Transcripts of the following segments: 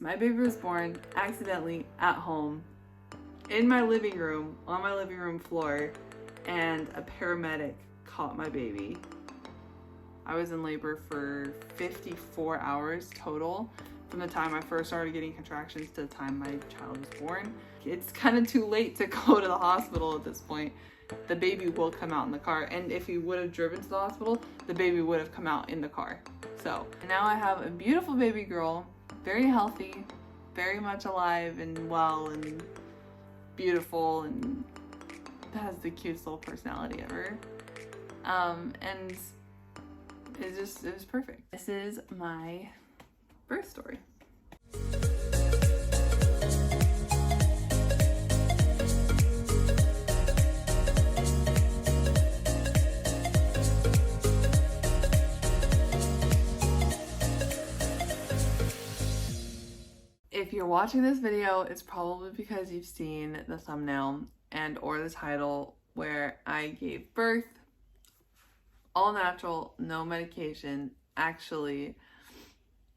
My baby was born accidentally at home, in my living room, on my living room floor, and a paramedic caught my baby. I was in labor for 54 hours total, from the time I first started getting contractions to the time my child was born. It's kind of too late to go to the hospital at this point. The baby will come out in the car, and if he would have driven to the hospital, the baby would have come out in the car. So now I have a beautiful baby girl, very healthy, very much alive and well and beautiful, and has the cutest little personality ever. And it was perfect. This is my birth story. If you're watching this video, it's probably because you've seen the thumbnail and or the title where I gave birth, all natural, no medication. Actually,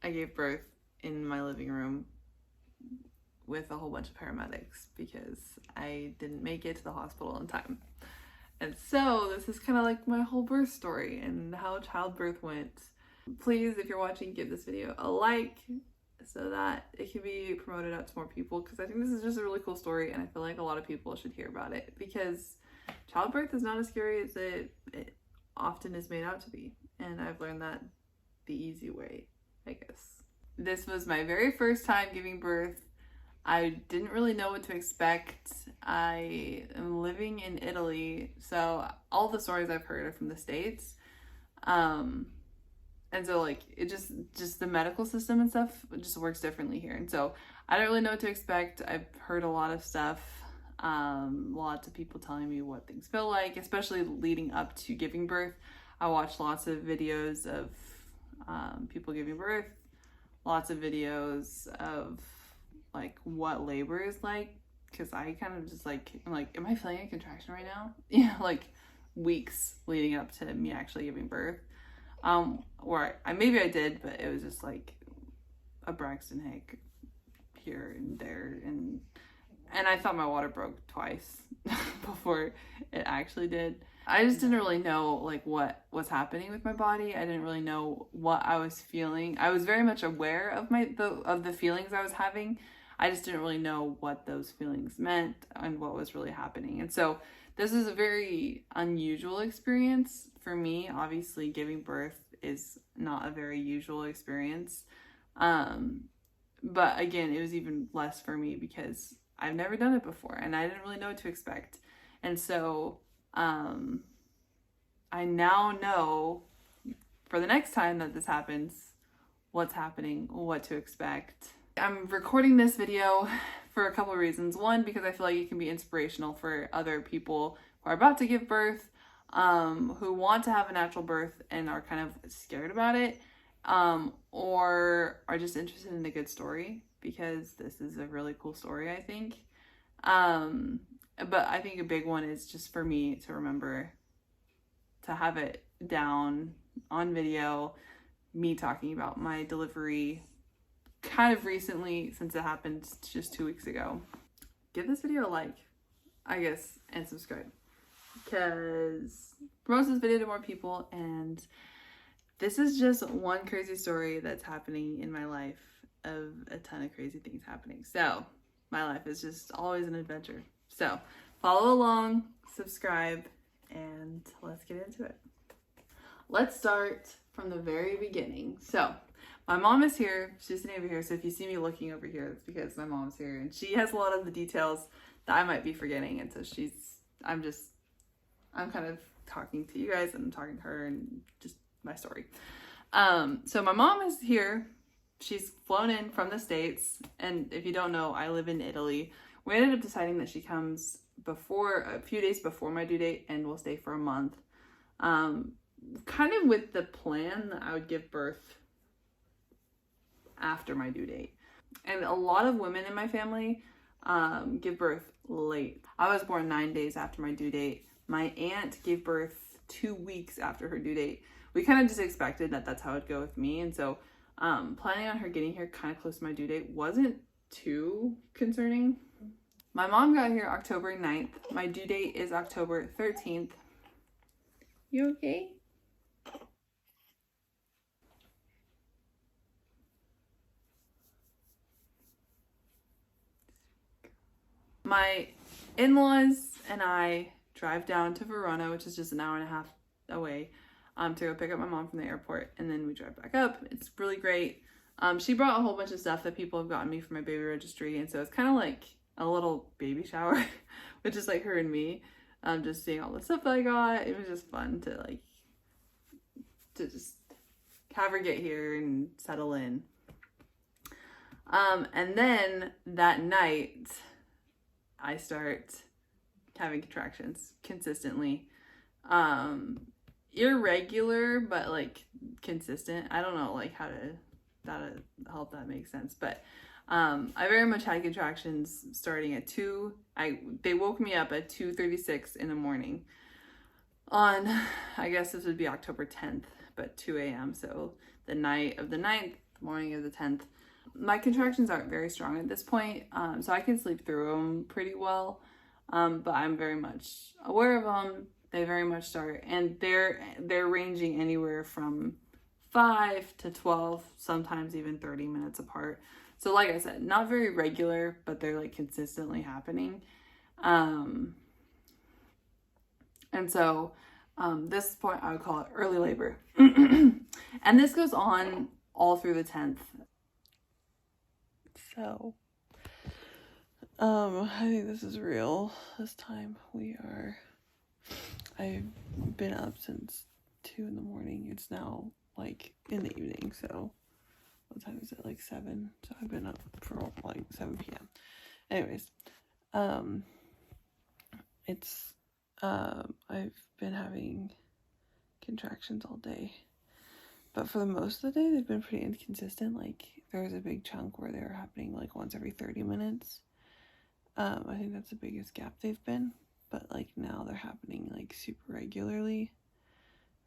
I gave birth in my living room with a whole bunch of paramedics because I didn't make it to the hospital in time. And so this is kind of like my whole birth story and how childbirth went. Please, if you're watching, give this video a like so that it can be promoted out to more people, because I think this is just a really cool story and I feel like a lot of people should hear about it, because childbirth is not as scary as it often is made out to be, and I've learned that the easy way, I guess. This was my very first time giving birth. I didn't really know what to expect. I am living in Italy, so all the stories I've heard are from the States. And so like it just the medical system and stuff just works differently here. And so I don't really know what to expect. I've heard a lot of stuff, lots of people telling me what things feel like, especially leading up to giving birth. I watched lots of videos of people giving birth, lots of videos of like what labor is like, because I kind of just like, I'm like, am I feeling a contraction right now? Yeah, like weeks leading up to me actually giving birth. Or maybe I did, but it was just like a Braxton Hicks here and there, and I thought my water broke twice before it actually did. I just didn't really know like what was happening with my body. I didn't really know what I was feeling. I was very much aware of the feelings I was having. I just didn't really know what those feelings meant and what was really happening. And so this is a very unusual experience for me. Obviously, giving birth is not a very usual experience. But again, it was even less for me because I've never done it before and I didn't really know what to expect. And so I now know for the next time that this happens, what's happening, what to expect. I'm recording this video for a couple of reasons. One, because I feel like it can be inspirational for other people who are about to give birth, who want to have a natural birth and are kind of scared about it, or are just interested in a good story, because this is a really cool story, I think. But I think a big one is just for me to remember to have it down on video, me talking about my delivery kind of recently, since it happened just 2 weeks ago. Give this video a like, I guess, and subscribe, because promotes this video to more people. And this is just one crazy story that's happening in my life, of a ton of crazy things happening. So my life is just always an adventure. So follow along, subscribe, and let's get into it. Let's start from the very beginning. So my mom is here. She's sitting over here. So if you see me looking over here, it's because my mom's here, and she has a lot of the details that I might be forgetting. And so I'm kind of talking to you guys, and I'm talking to her, and just my story. So my mom is here. She's flown in from the States. And if you don't know, I live in Italy. We ended up deciding that she comes a few days before my due date, and will stay for a month. Kind of with the plan that I would give birth after my due date. And a lot of women in my family give birth late. I was born 9 days after my due date. My aunt gave birth 2 weeks after her due date. We kind of just expected that that's how it'd go with me. And so Planning on her getting here kind of close to my due date wasn't too concerning. My mom got here October 9th. My due date is October 13th. You okay? My in-laws and I drive down to Verona, which is just an hour and a half away, to go pick up my mom from the airport, and then we drive back up. It's really great. She brought a whole bunch of stuff that people have gotten me for my baby registry, and so it's kind of like a little baby shower, which is like her and me, just seeing all the stuff that I got. It was just fun to just have her get here and settle in. And then that night, I start having contractions consistently. Irregular, but like consistent. I don't know like how to help that make sense, but I very much had contractions starting at 2. They woke me up at 2:36 in the morning on, I guess this would be October 10th, but 2 a.m. So the night of the 9th, the morning of the 10th. My contractions aren't very strong at this point, so I can sleep through them pretty well, but I'm very much aware of them. They very much start, and they're ranging anywhere from 5 to 12, sometimes even 30 minutes apart. So like I said, not very regular, but they're like consistently happening. And so this point I would call it early labor. And this goes on all through the 10th. So I think this is real this time. I've been up since 2 in the morning. It's now like in the evening, so what time is it? Like 7. So I've been up for like 7 p.m. Anyways, I've been having contractions all day, but for the most of the day they've been pretty inconsistent. Like there was a big chunk where they were happening like once every 30 minutes. I think that's the biggest gap they've been, but like now they're happening like super regularly,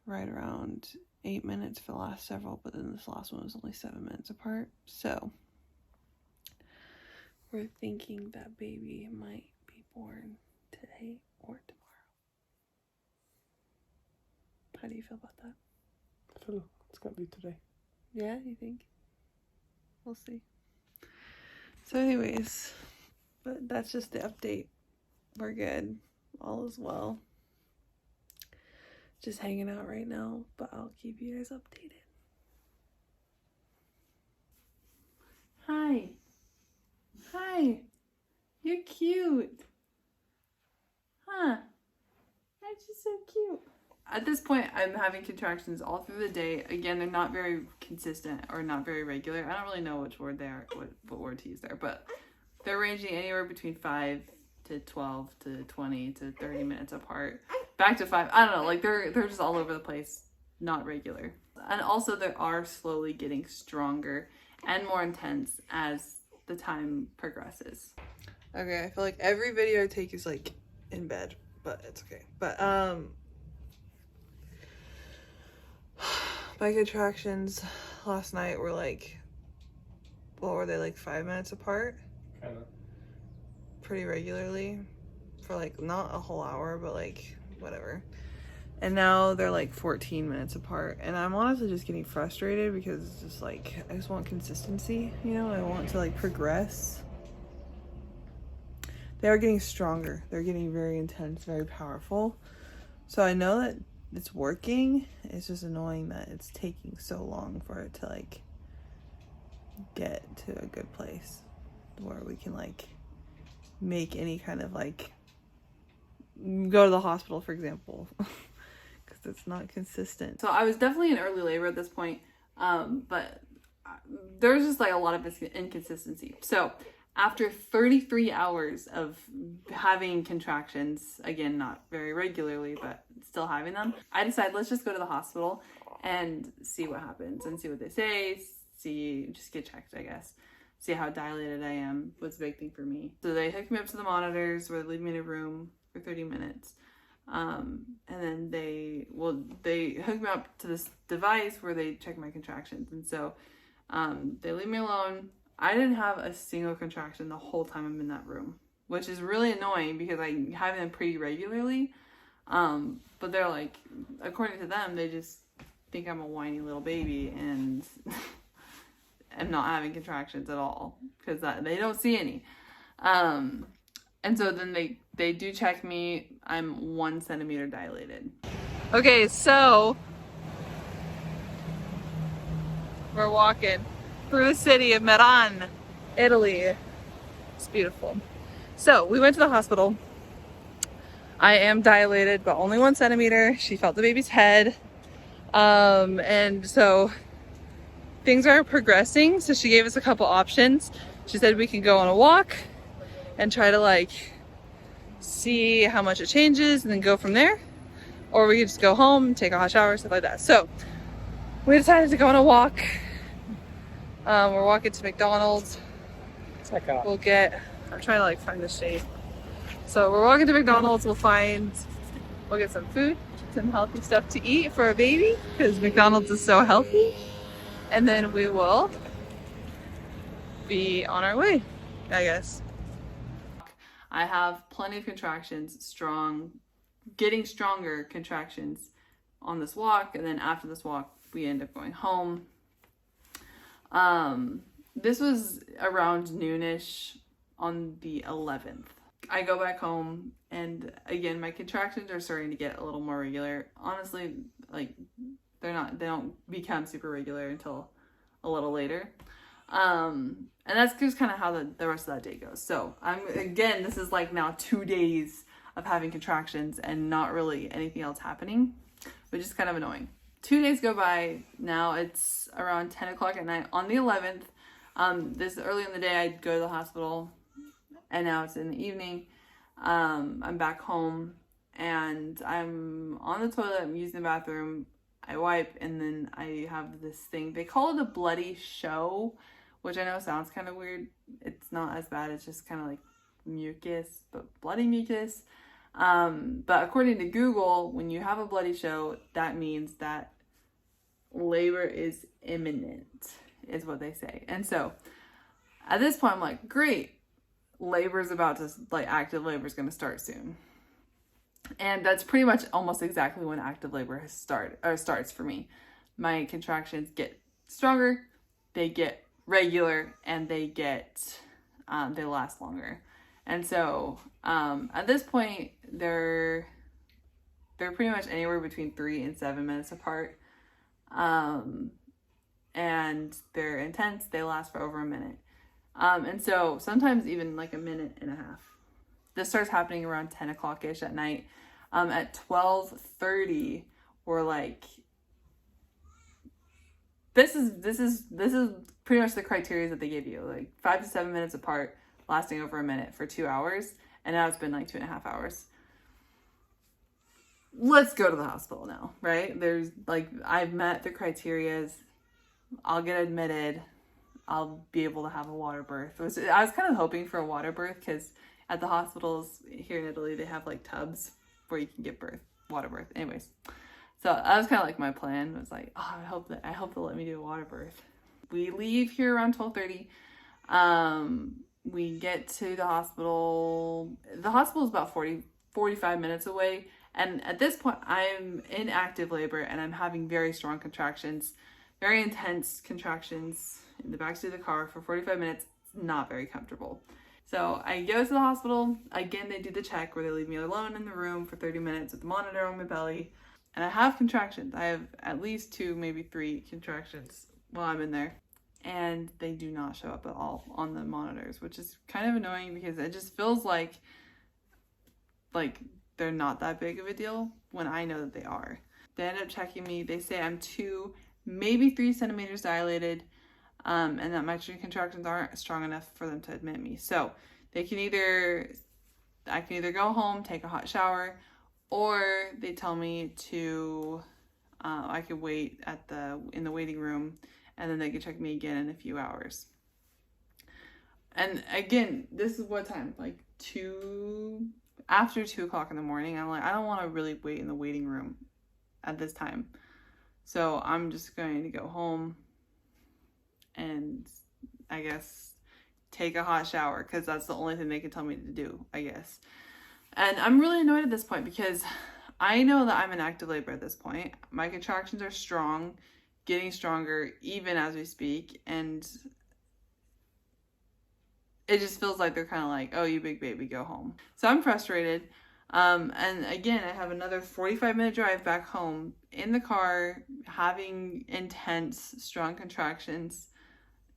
right around 8 minutes for the last several, but then this last one was only 7 minutes apart. So we're thinking that baby might be born today or tomorrow. How do you feel about that? I feel it's gonna be today. Yeah, you think? We'll see. So anyways, but that's just the update. We're good. All is well. Just hanging out right now, but I'll keep you guys updated. Hi. Hi. You're cute. Huh. Aren't you so cute? At this point, I'm having contractions all through the day. Again, they're not very consistent or not very regular. I don't really know which word they are, what word to use there, but they're ranging anywhere between 5 to 12 to 20 to 30 minutes apart. Back to 5. I don't know, like they're just all over the place, not regular. And also they are slowly getting stronger and more intense as the time progresses. Okay, I feel like every video I take is like in bed, but it's okay. But my contractions last night were like, what were they, like 5 minutes apart? Kinda. Pretty regularly for like not a whole hour, but like whatever. And now they're like 14 minutes apart, and I'm honestly just getting frustrated because it's just like I just want consistency, you know. I want to like progress. They are getting stronger. They're getting very intense, very powerful. So I know that it's working. It's just annoying that it's taking so long for it to like get to a good place where we can like make any kind of like go to the hospital, for example, because it's not consistent. So I was definitely in early labor at this point, but there's just like a lot of inconsistency. So after 33 hours of having contractions, again, not very regularly, but still having them, I decided let's just go to the hospital and see what happens and see what they say, just get checked, I guess. See how dilated I am was a big thing for me. So they hooked me up to the monitors where they leave me in a room for 30 minutes. And then they hooked me up to this device where they check my contractions. And so They leave me alone. I didn't have a single contraction the whole time I'm in that room, which is really annoying because I have them pretty regularly. But they're like, according to them, they just think I'm a whiny little baby and am not having contractions at all because they don't see any. And so then they do check me. I'm 1 centimeter dilated. Okay, so we're walking through the city of Milan, Italy. It's beautiful. So we went to the hospital. I am dilated, but only 1 centimeter. She felt the baby's head. And so things are progressing. So she gave us a couple options. She said we can go on a walk and try to like see how much it changes and then go from there. Or we could just go home, take a hot shower, stuff like that. So we decided to go on a walk. We're walking to McDonald's. I'm trying to like find the shade. So we're walking to McDonald's. We'll get some food, some healthy stuff to eat for a baby because McDonald's is so healthy. And then we will be on our way, I guess. I have plenty of contractions, getting stronger contractions on this walk. And then after this walk, we end up going home. This was around noonish on the 11th. I go back home and again, my contractions are starting to get a little more regular. Honestly, like they don't become super regular until a little later. And that's just kind of how the rest of that day goes. So this is like now 2 days of having contractions and not really anything else happening, which is kind of annoying. 2 days go by. Now it's around 10 o'clock at night on the 11th. This early in the day, I'd go to the hospital and now it's in the evening. I'm back home and I'm on the toilet. I'm using the bathroom. I wipe and then I have this thing. They call it a bloody show, which I know sounds kind of weird. It's not as bad. It's just kind of like mucus, but bloody mucus. But according to Google, when you have a bloody show, that means that labor is imminent, is what they say. And so at this point, I'm like, great, active labor is going to start soon. And that's pretty much almost exactly when active labor starts for me. My contractions get stronger, they get regular, and they last longer. And so at this point, they're pretty much anywhere between 3 and 7 minutes apart. And they're intense. They last for over a minute. And so sometimes even like a minute and a half. This starts happening around 10 o'clock-ish at night. At 12:30, we're like, this is pretty much the criteria that they give you, like 5 to 7 minutes apart, lasting over a minute for 2 hours. And now it's been like 2.5 hours. Let's go to the hospital now, right? There's like, I've met the criterias. I'll get admitted. I'll be able to have a water birth. I was kind of hoping for a water birth because at the hospitals here in Italy, they have like tubs where you can get water birth. Anyways, so that was kind of like my plan. It was like, oh, I hope they'll let me do a water birth. We leave here around 12:30. We get to the hospital. The hospital is about 45 minutes away. And at this point, I'm in active labor and I'm having very strong contractions, very intense contractions in the backseat of the car for 45 minutes. Not very comfortable. So I go to the hospital. Again, they do the check where they leave me alone in the room for 30 minutes with the monitor on my belly. And I have contractions. I have at least 2, maybe 3 contractions while I'm in there. And they do not show up at all on the monitors, which is kind of annoying because it just feels like they're not that big of a deal when I know that they are. They end up checking me. They say I'm 2, maybe 3 centimeters dilated, and that my contractions aren't strong enough for them to admit me. So I can either go home, take a hot shower, or they tell me to I could wait in the waiting room, and then they can check me again in a few hours. And again, this is what time? Like after 2 o'clock in the morning. I'm like, I don't want to really wait in the waiting room at this time. So I'm just going to go home and I guess take a hot shower, because that's the only thing they can tell me to do, I guess. And I'm really annoyed at this point because I know that I'm in active labor at this point. My contractions are strong, getting stronger even as we speak, and it just feels like they're kind of like, oh, you big baby, go home. So I'm frustrated. And again, I have another 45-minute drive back home in the car, having intense, strong contractions.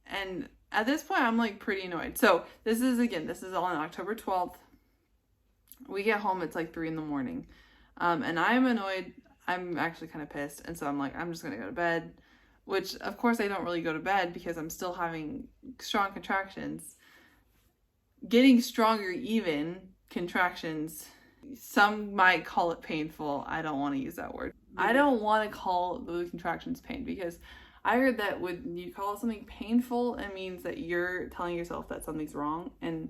And at this point, I'm like pretty annoyed. So this is on October 12th. We get home, it's like 3 a.m. And I'm annoyed. I'm actually kind of pissed. And so I'm like, I'm just going to go to bed, which of course I don't really go to bed because I'm still having strong contractions. Getting stronger even contractions. Some might call it painful. I don't want to use that word. I don't want to call the contractions pain, because I heard that when you call something painful, it means that you're telling yourself that something's wrong, and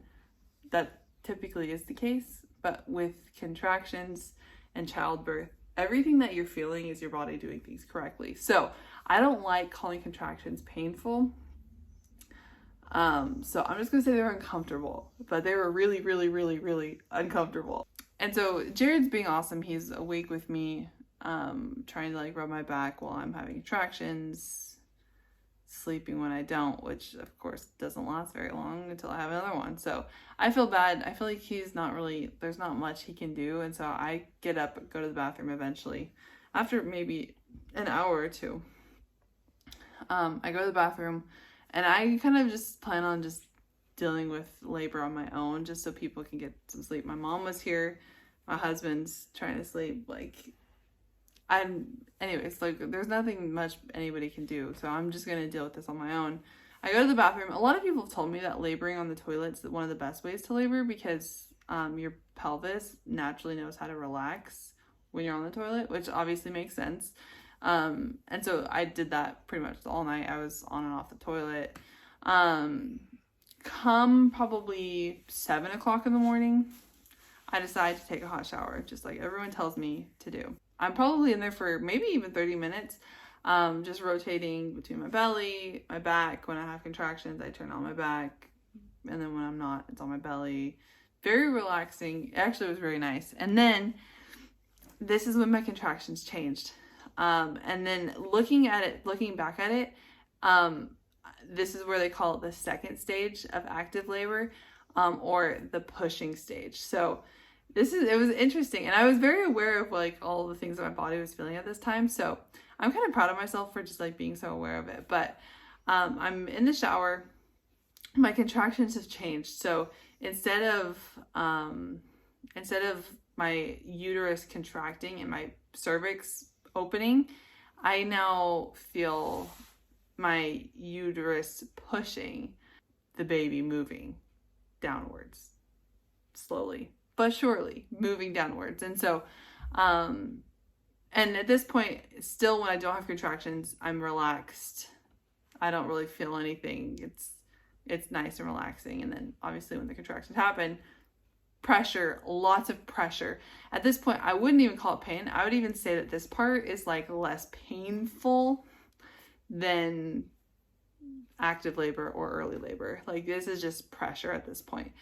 that typically is the case. But with contractions and childbirth, everything that you're feeling is your body doing things correctly. So I don't like calling contractions painful. So I'm just gonna say they were uncomfortable, but they were really, really, really, really uncomfortable. And so Jared's being awesome. He's awake with me, trying to like rub my back while I'm having contractions, sleeping when I don't, which of course doesn't last very long until I have another one. So I feel bad. I feel like there's not much he can do. And so I get up, go to the bathroom eventually after maybe an hour or two. I go to the bathroom, and I kind of just plan on just dealing with labor on my own, just so people can get some sleep. My mom was here. My husband's trying to sleep. Anyways, there's nothing much anybody can do. So I'm just going to deal with this on my own. I go to the bathroom. A lot of people have told me that laboring on the toilet is one of the best ways to labor, because your pelvis naturally knows how to relax when you're on the toilet, which obviously makes sense. And so I did that pretty much all night. I was on and off the toilet. Come probably 7 o'clock in the morning, I decide to take a hot shower, just like everyone tells me to do. I'm probably in there for maybe even 30 minutes, just rotating between my belly, my back. When I have contractions, I turn on my back, and then when I'm not, it's on my belly. Very relaxing. It actually was very nice. And then this is when my contractions changed. And then looking back at it, this is where they call it the second stage of active labor, or the pushing stage. So it was interesting. And I was very aware of like all the things that my body was feeling at this time. So I'm kind of proud of myself for just like being so aware of it. But, I'm in the shower, my contractions have changed. So instead of my uterus contracting and my cervix opening, I now feel my uterus pushing the baby, moving downwards, slowly but surely moving downwards. And so and at this point, still, when I don't have contractions, I'm relaxed. I don't really feel anything. It's nice and relaxing. And then obviously when the contractions happen, pressure, lots of pressure. At this point, I wouldn't even call it pain. I would even say that this part is like less painful than active labor or early labor. Like, this is just pressure at this point.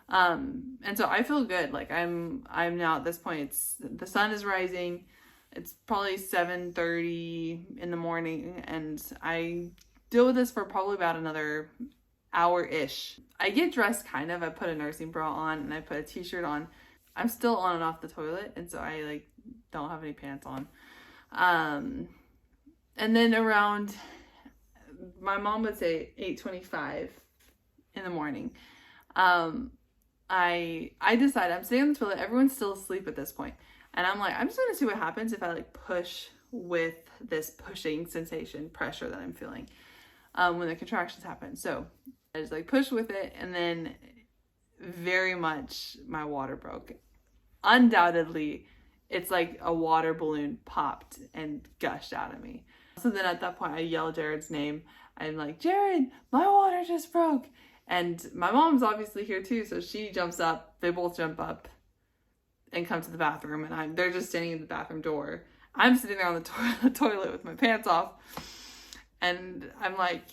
And so I feel good. Like I'm now at this point, the sun is rising. It's probably 7:30 in the morning, and I deal with this for probably about another hour-ish. I get dressed kind of. I put a nursing bra on and I put a t-shirt on. I'm still on and off the toilet, and so I like don't have any pants on. And then around, my mom would say 8:25 in the morning, I decide, I'm sitting on the toilet, everyone's still asleep at this point, and I'm like, I'm just gonna see what happens if I like push with this pushing sensation, pressure that I'm feeling when the contractions happen. So I just like push with it, and then very much my water broke. Undoubtedly, it's like a water balloon popped and gushed out of me. So then at that point, I yell Jared's name. I'm like, Jared, my water just broke. And my mom's obviously here too, so she jumps up. They both jump up and come to the bathroom, and they're just standing in the bathroom door. I'm sitting there on the toilet with my pants off, and I'm like,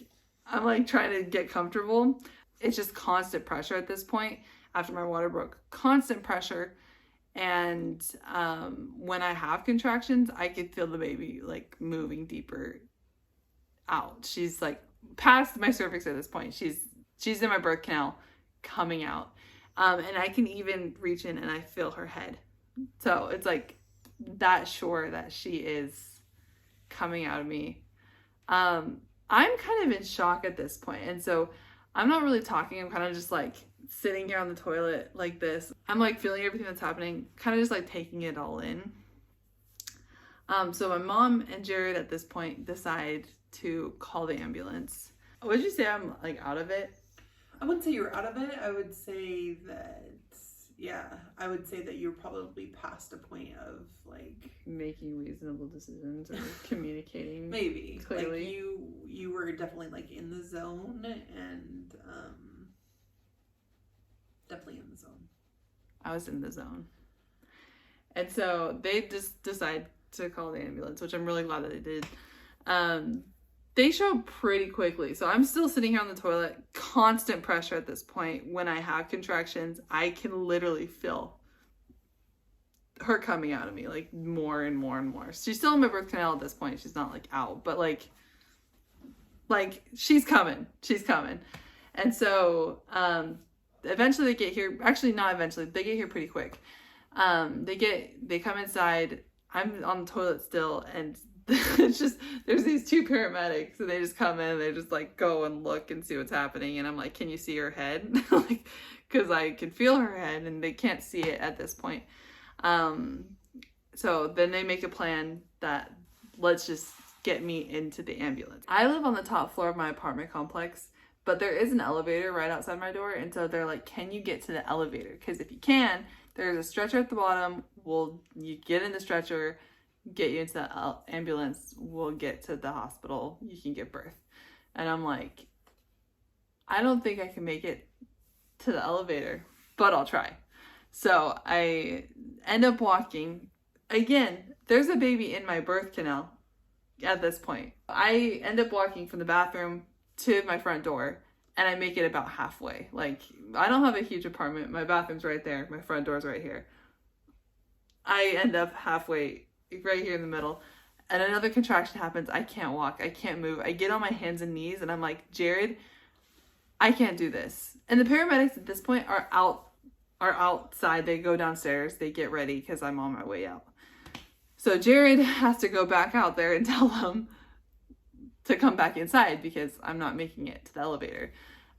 I'm like trying to get comfortable. It's just constant pressure at this point after my water broke. Constant pressure. And when I have contractions, I could feel the baby like moving deeper out. She's like past my cervix at this point. She's in my birth canal coming out. And I can even reach in and I feel her head. So it's like that sure that she is coming out of me. I'm kind of in shock at this point. And so I'm not really talking. I'm kind of just like sitting here on the toilet like this. I'm like feeling everything that's happening, kind of just like taking it all in. So my mom and Jared at this point decide to call the ambulance. Would you say I'm like out of it? I wouldn't say you're out of it. I would say that, I would say that you're probably past a point of like making reasonable decisions or communicating. Maybe clearly. Like you were definitely like in the zone and definitely in the zone. I was in the zone. And so they just decide to call the ambulance, which I'm really glad that they did. They show up pretty quickly. So I'm still sitting here on the toilet, constant pressure at this point. When I have contractions, I can literally feel her coming out of me, like more and more and more. She's still in my birth canal at this point. She's not like out, but like she's coming. And so, eventually they get here. Actually, not eventually. They get here pretty quick. They come inside. I'm on the toilet still, and it's just, there's these two paramedics, and they just come in, they just like go and look and see what's happening, and I'm like, can you see her head? Like, because I can feel her head, and they can't see it at this point. So then they make a plan that let's just get me into the ambulance. I live on the top floor of my apartment complex, but there is an elevator right outside my door, and so they're like, can you get to the elevator? Because if you can, there's a stretcher at the bottom. You get in the stretcher, get you into the ambulance, we'll get to the hospital, you can give birth. And I'm like, I don't think I can make it to the elevator, but I'll try. So I end up walking. Again, there's a baby in my birth canal at this point. I end up walking from the bathroom to my front door, and I make it about halfway. Like, I don't have a huge apartment. My bathroom's right there. My front door's right here. I end up halfway, right here in the middle, and another contraction happens. I can't walk. I can't move. I get on my hands and knees, and I'm like, Jared, I can't do this. And the paramedics at this point are outside. They go downstairs. They get ready because I'm on my way out. So Jared has to go back out there and tell them to come back inside because I'm not making it to the elevator.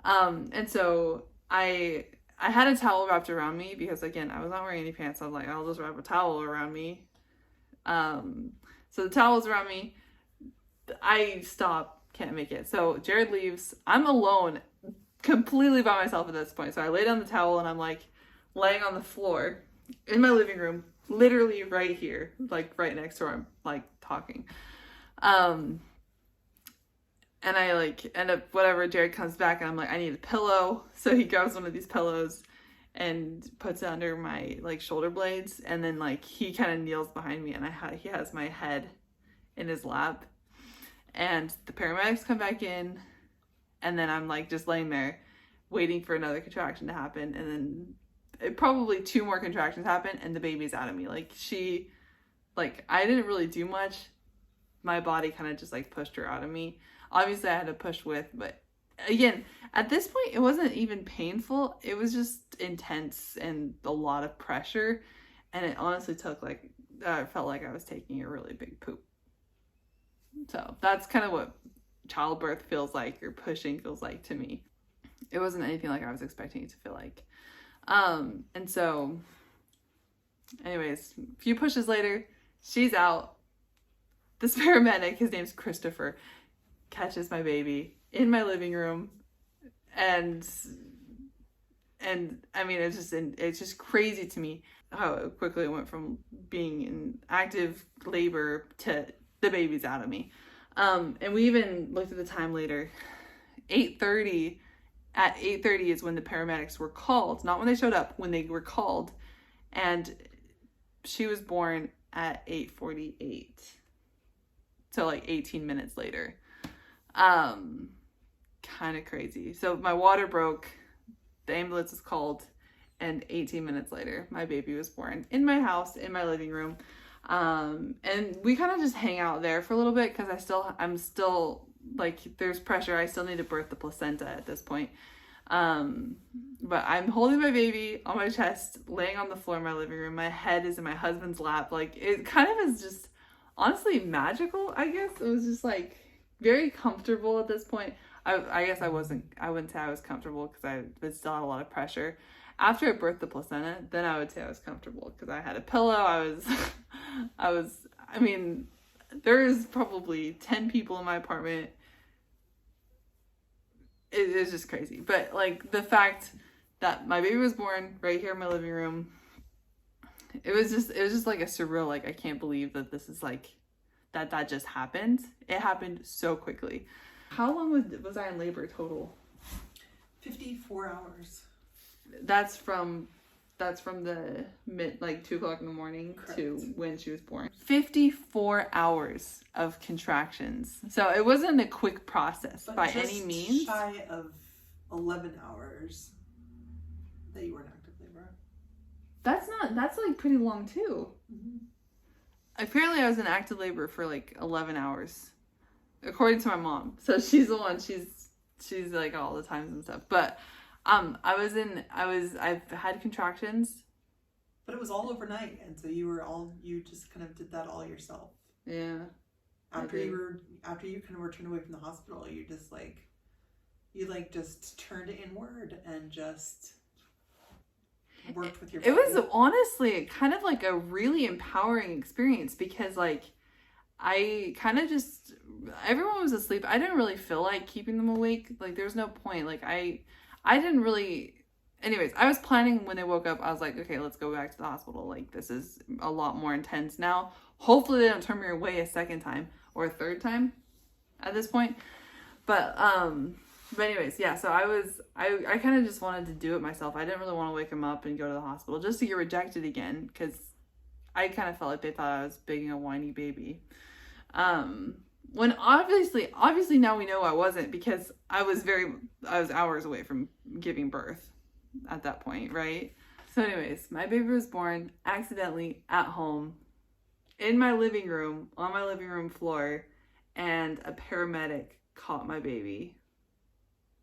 And so I had a towel wrapped around me because, again, I was not wearing any pants. I was like, I'll just wrap a towel around me. So the towel's around me. I stop, can't make it. So Jared leaves. I'm alone, completely by myself at this point. So I lay down the towel and I'm like laying on the floor in my living room, literally right here, like right next to where I'm like talking. And I like end up, whatever, Jared comes back and I'm like, I need a pillow. So he grabs one of these pillows and puts it under my like shoulder blades. And then like he kind of kneels behind me and he has my head in his lap. And the paramedics come back in, and then I'm like just laying there waiting for another contraction to happen. And then probably 2 more contractions happen and the baby's out of me. I didn't really do much. My body kind of just like pushed her out of me. Obviously I had to push with, but again, at this point it wasn't even painful. It was just intense and a lot of pressure. And it honestly took I felt like I was taking a really big poop. So that's kind of what childbirth feels like, or pushing feels like to me. It wasn't anything like I was expecting it to feel like. And so anyways, a few pushes later, she's out. This paramedic, his name's Christopher, catches my baby in my living room. And I mean, it's just crazy to me how quickly it went from being in active labor to the baby's out of me. And we even looked at the time later. 8:30. At 8:30 is when the paramedics were called. Not when they showed up, when they were called. And she was born at 8:48. So like 18 minutes later. kind of crazy. So my water broke, the ambulance was called, and 18 minutes later, my baby was born in my house, in my living room. And we kind of just hang out there for a little bit because I'm still like, there's pressure. I still need to birth the placenta at this point. But I'm holding my baby on my chest, laying on the floor in my living room. My head is in my husband's lap. Like, it kind of is just honestly magical, I guess. It was just like very comfortable at this point. I guess I wouldn't say I was comfortable because I still had a lot of pressure. After I birthed the placenta, then I would say I was comfortable because I had a pillow. I mean, there's probably 10 people in my apartment. It was just crazy. But like the fact that my baby was born right here in my living room, it was just like a surreal, like, I can't believe that this is like, that just happened. It happened so quickly. How long was I in labor total? 54 hours. That's from the 2 o'clock in the morning. Correct. To when she was born. 54 hours of contractions. So it wasn't a quick process by any means. Shy of 11 hours that you were in active labor. That's like pretty long too. Mm-hmm. Apparently I was in active labor for like 11 hours. According to my mom. So she's the one, she's like all the times and stuff. But I've had contractions. But it was all overnight, and so you just kind of did that all yourself. Yeah. After you kind of were turned away from the hospital, you just turned inward and just worked with your body. It was honestly kind of like a really empowering experience because like I kind of just, everyone was asleep. I didn't really feel like keeping them awake. Like there was no point. Like I didn't really, anyways, I was planning when they woke up, I was like, okay, let's go back to the hospital. Like this is a lot more intense now. Hopefully they don't turn me away a second time or a third time at this point. But anyways, yeah, so I kind of just wanted to do it myself. I didn't really want to wake them up and go to the hospital just to get rejected again because I kind of felt like they thought I was being a whiny baby. When obviously now we know I wasn't because I was hours away from giving birth at that point, right? So anyways, my baby was born accidentally at home in my living room, on my living room floor, and a paramedic caught my baby.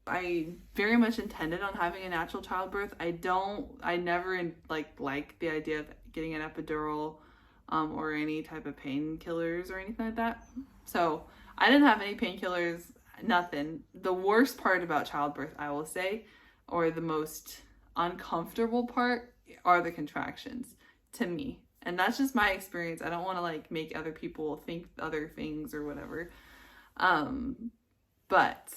I very much intended on having a natural childbirth. I never like the idea of getting an epidural or any type of painkillers or anything like that. So I didn't have any painkillers, nothing. The worst part about childbirth, I will say, or the most uncomfortable part, are the contractions to me. And that's just my experience. I don't want to like make other people think other things or whatever. But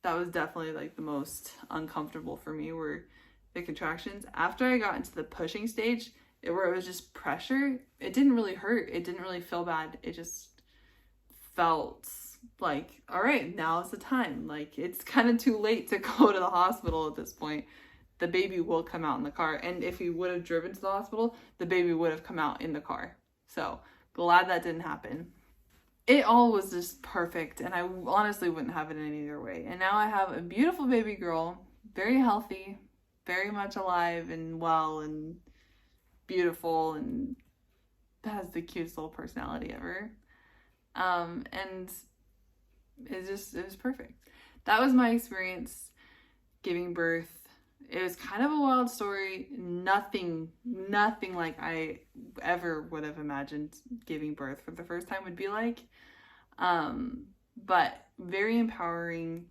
that was definitely like the most uncomfortable for me were the contractions. After I got into the pushing stage, where it was just pressure, it didn't really hurt. It didn't really feel bad. It just felt like, all right, now's the time. Like, it's kind of too late to go to the hospital at this point. The baby will come out in the car. And if we would have driven to the hospital, the baby would have come out in the car. So glad that didn't happen. It all was just perfect. And I honestly wouldn't have it in any other way. And now I have a beautiful baby girl, very healthy, very much alive and well and beautiful, and has the cutest little personality ever. And it was perfect. That was my experience giving birth. It was kind of a wild story. Nothing like I ever would have imagined giving birth for the first time would be like. But very empowering,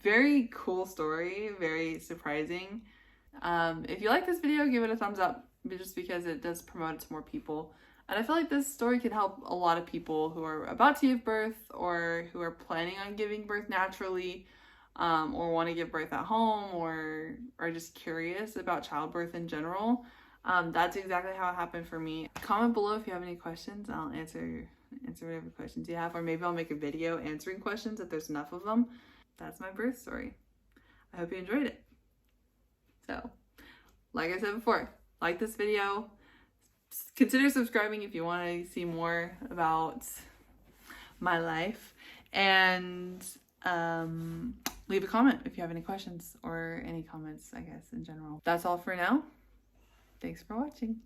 very cool story, very surprising. If you like this video, give it a thumbs up, just because it does promote it to more people. And I feel like this story could help a lot of people who are about to give birth or who are planning on giving birth naturally, or want to give birth at home, or are just curious about childbirth in general. That's exactly how it happened for me. Comment below if you have any questions. I'll answer whatever questions you have, or maybe I'll make a video answering questions if there's enough of them. That's my birth story. I hope you enjoyed it. So, like I said before, like this video. Consider subscribing if you want to see more about my life. And leave a comment if you have any questions or any comments, I guess, in general. That's all for now. Thanks for watching.